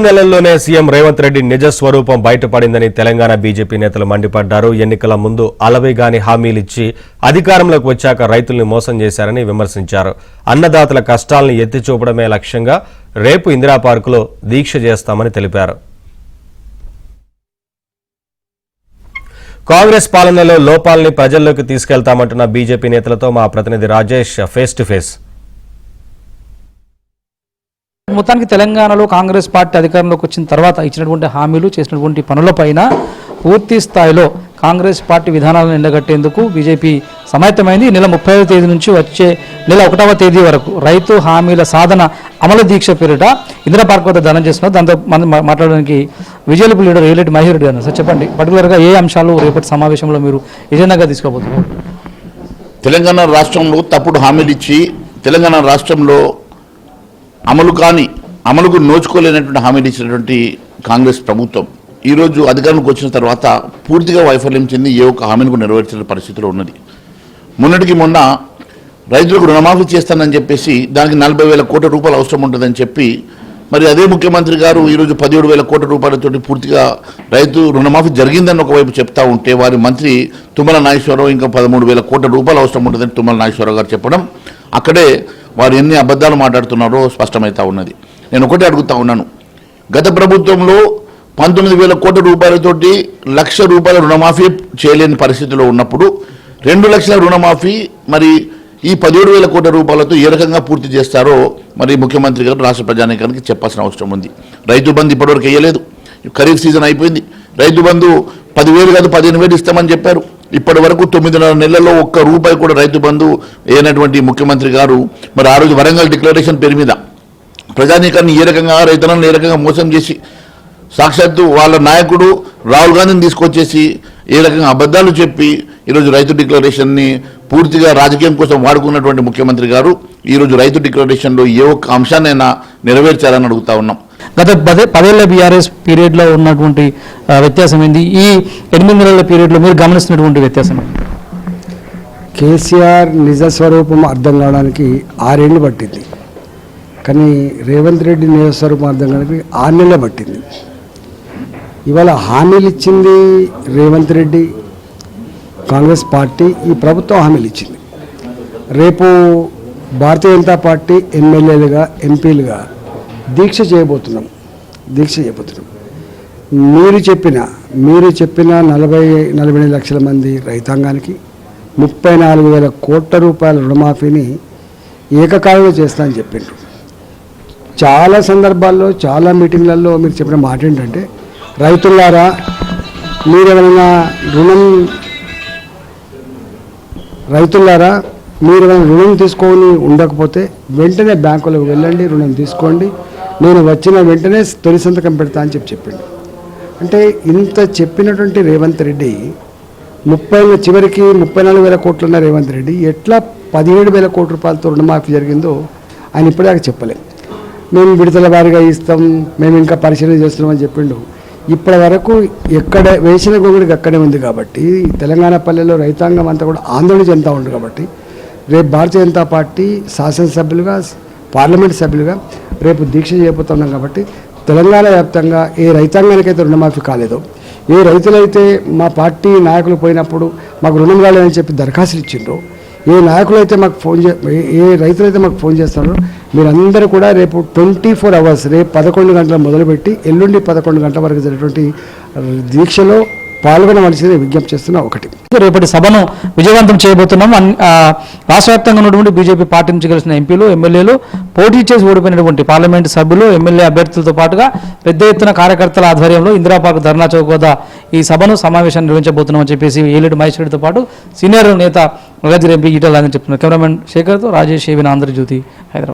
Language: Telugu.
నెలల్లోనే సీఎం రేవంత్ రెడ్డి నిజ స్వరూపం బయటపడిందని తెలంగాణ బీజేపీ నేతలు మండిపడ్డారు. ఎన్నికల ముందు అలవిగాని హామీలిచ్చి అధికారంలోకి వచ్చాక రైతుల్ని మోసం చేశారని విమర్శించారు. అన్నదాతల కష్టాలను ఎత్తిచూపడమే లక్ష్యంగా రేపు ఇందిరా పార్కులో దీక్ష చేస్తామని తెలిపారు. కాంగ్రెస్ పాలనలో లోపాలని ప్రజల్లోకి తీసుకెళ్తామంటున్న బీజేపీ నేతలతో మా ప్రతినిధి రాజేష్ ఫేస్ టు ఫేస్. మొత్తానికి తెలంగాణలో కాంగ్రెస్ పార్టీ అధికారంలోకి వచ్చిన తర్వాత ఇచ్చినటువంటి హామీలు చేసినటువంటి పనులపైన పూర్తి స్థాయిలో కాంగ్రెస్ పార్టీ విధానాలను ఎండగట్టేందుకు బీజేపీ సమాయత్తమైంది. ఈ నెల 30వ తేదీ నుంచి వచ్చే నెల 1వ తేదీ వరకు రైతు హామీల సాధన అమలు దీక్ష పేరిట ఇందిరా పార్క్ వద్ద ధర్నా చేస్తున్నారు. దాంతో మాట్లాడడానికి విజయలపు లీడర్ ఏలేటి మహేష్ రెడ్డి గారు. సార్ చెప్పండి, పర్టికులర్గా ఏ అంశాలు రేపటి సమావేశంలో మీరు ఎజెండాగా తీసుకోబోతున్నారు? తెలంగాణ రాష్ట్రంలో తప్పుడు హామీలు ఇచ్చి తెలంగాణ రాష్ట్రంలో అమలుకు నోచుకోలేనటువంటి హామీలు ఇచ్చినటువంటి కాంగ్రెస్ ప్రభుత్వం ఈరోజు అధికారంలోకి వచ్చిన తర్వాత పూర్తిగా వైఫల్యం చెంది ఏ ఒక్క హామీని నెరవేర్చిన పరిస్థితిలో ఉన్నది. మొన్నటికి మొన్న రైతులకు రుణమాఫీ చేస్తానని చెప్పేసి దానికి 40,000 కోట్ల రూపాయలు అవసరం ఉంటుందని చెప్పి మరి అదే ముఖ్యమంత్రి గారు ఈరోజు 17,000 కోట్ల రూపాయలతో పూర్తిగా రైతు రుణమాఫీ జరిగిందని ఒకవైపు చెప్తా ఉంటే వారి మంత్రి తుమ్మల నాగేశ్వరరావు ఇంకా 13,000 కోట్ల రూపాయలు అవసరం ఉంటుందని తుమ్మల నాగేశ్వరరావు గారు చెప్పడం, అక్కడే వారు ఎన్ని అబద్ధాలు మాట్లాడుతున్నారో స్పష్టమవుతా ఉన్నది. నేను ఒకటే అడుగుతా ఉన్నాను, గత ప్రభుత్వంలో 19,000 కోట్ల రూపాయలతోటి 1,00,000 రూపాయల రుణమాఫీ చేయలేని పరిస్థితిలో ఉన్నప్పుడు 2 లక్షల రుణమాఫీ మరి ఈ 17,000 కోట్ల రూపాయలతో ఏ రకంగా పూర్తి చేస్తారో మరి ముఖ్యమంత్రి గారు రాష్ట్ర ప్రజానీకానికి చెప్పాల్సిన అవసరం ఉంది. రైతు బంధు ఇప్పటివరకు వేయలేదు. ఖరీఫ్ సీజన్ అయిపోయింది. రైతు బంధు 10,000 కాదు 15,000 ఇస్తామని చెప్పారు. ఇప్పటి వరకు 9.5 నెలల్లో ఒక్క రూపాయి కూడా రైతు బంధు అయినటువంటి ముఖ్యమంత్రి గారు మరి ఆ రోజు వరంగల్ డిక్లరేషన్ పేరు మీద ప్రజానీకాన్ని ఏ రకంగా రైతులను ఏ రకంగా మోసం చేసి సాక్షాత్తు వాళ్ళ నాయకుడు రాహుల్ గాంధీని తీసుకొచ్చేసి ఏ రకంగా అబద్ధాలు చెప్పి ఈరోజు రైతు డిక్లరేషన్ని పూర్తిగా రాజకీయం కోసం వాడుకున్నటువంటి ముఖ్యమంత్రి గారు ఈరోజు రైతు డిక్లరేషన్లో ఏ ఒక్క అంశాన్నైనా నెరవేర్చాలని అడుగుతా ఉన్నాం. గత 10 ఏళ్ల బీఆర్ఎస్ పీరియడ్లో ఉన్నటువంటి వ్యత్యాసం ఏంది? ఈ 8 నెలల పీరియడ్లో మీరు గమనిస్తున్నటువంటి వ్యత్యాసం? కేసీఆర్ నిజస్వరూపం అర్థం కావడానికి 6 ఏళ్ళు పట్టింది, కానీ రేవంత్ రెడ్డి నిజస్వరూపం అర్థం కావడానికి 6 నెలలు పట్టింది. ఇవాళ హామీలు ఇచ్చింది రేవంత్ రెడ్డి, కాంగ్రెస్ పార్టీ, ఈ ప్రభుత్వం హామీలు ఇచ్చింది. రేపు భారతీయ జనతా పార్టీ ఎమ్మెల్యేలుగా ఎంపీలుగా దీక్ష చేయబోతున్నాం. మీరు చెప్పిన 40 లక్షల మంది రైతాంగానికి 34,000 కోట్ల రూపాయల రుణమాఫీని ఏకకాలంలో చేస్తా అని చెప్పిండ్రు. చాలా సందర్భాల్లో చాలా మీటింగ్లలో మీరు చెప్పిన మాట ఏంటంటే, రైతులారా మీరు ఏమైనా రుణం తీసుకొని ఉండకపోతే వెంటనే బ్యాంకులకు వెళ్ళండి, రుణం తీసుకోండి, నేను వచ్చిన వెంటనే తొలి సంతకం పెడతా అని చెప్పిండు. అంటే ఇంత చెప్పినటువంటి రేవంత్ రెడ్డి చివరికి 34,000 కోట్లు ఉన్న రేవంత్ రెడ్డి ఎట్లా 17,000 కోట్ల రూపాయలతో రుణమాఫీ జరిగిందో ఆయన ఇప్పటిదాకా చెప్పలేదు. మేము విడతల వారీగా ఇస్తాం, మేము ఇంకా పరిశీలన చేస్తున్నామని చెప్పిండు. ఇప్పటి వరకు ఎక్కడ వేసిన గొంగుడికి అక్కడే ఉంది. కాబట్టి తెలంగాణ పల్లెల్లో రైతాంగం అంతా కూడా ఆందోళన చెందుతూ ఉంది. కాబట్టి రేపు భారతీయ జనతా పార్టీ శాసనసభ్యులుగా, పార్లమెంట్ సభ్యులుగా రేపు దీక్ష చేయబోతున్నాం. కాబట్టి తెలంగాణ వ్యాప్తంగా ఏ రైతాంగానికైతే రుణమాఫీ కాలేదో, ఏ రైతులైతే మా పార్టీ నాయకులు పోయినప్పుడు మాకు రుణం రాలేదని చెప్పి దరఖాస్తులు ఇచ్చిండ్రో, ఏ రైతులైతే మాకు ఫోన్ చేస్తారో మీరందరూ కూడా రేపు 24 అవర్స్, రేపు 11 గంటల మొదలుపెట్టి ఎల్లుండి 11 గంటల వరకు జరిగినటువంటి దీక్షలో పాల్గొనవలసింది విజ్ఞప్తి చేస్తున్నా. ఒకటి, రేపటి సభను విజయవంతం చేయబోతున్నాం. రాష్ట్ర వ్యాప్తంగా ఉన్నటువంటి బీజేపీ పార్టీ నుంచి గెలిచిన ఎంపీలు, ఎమ్మెల్యేలు, పోటీ చేసి ఓడిపోయినటువంటి పార్లమెంటు సభ్యులు, ఎమ్మెల్యే అభ్యర్థులతో పాటుగా పెద్ద ఎత్తున కార్యకర్తల ఆధ్వర్యంలో ఇందిరా పార్క్ ధర్నా చౌక్ వద్ద ఈ సమావేశాన్ని నిర్వహించబోతున్నామని చెప్పేసి ఏలేటి మహేష్ రెడ్డితో పాటు సీనియర్ నేత మల్కాజ్గిరి ఎంపీ ఈటల రాజేందర్ చెప్తున్నారు. కెమెరామెన్ శేఖర్తో రాజేష్, ఆంధ్రజ్యోతి, హైదరాబాద్.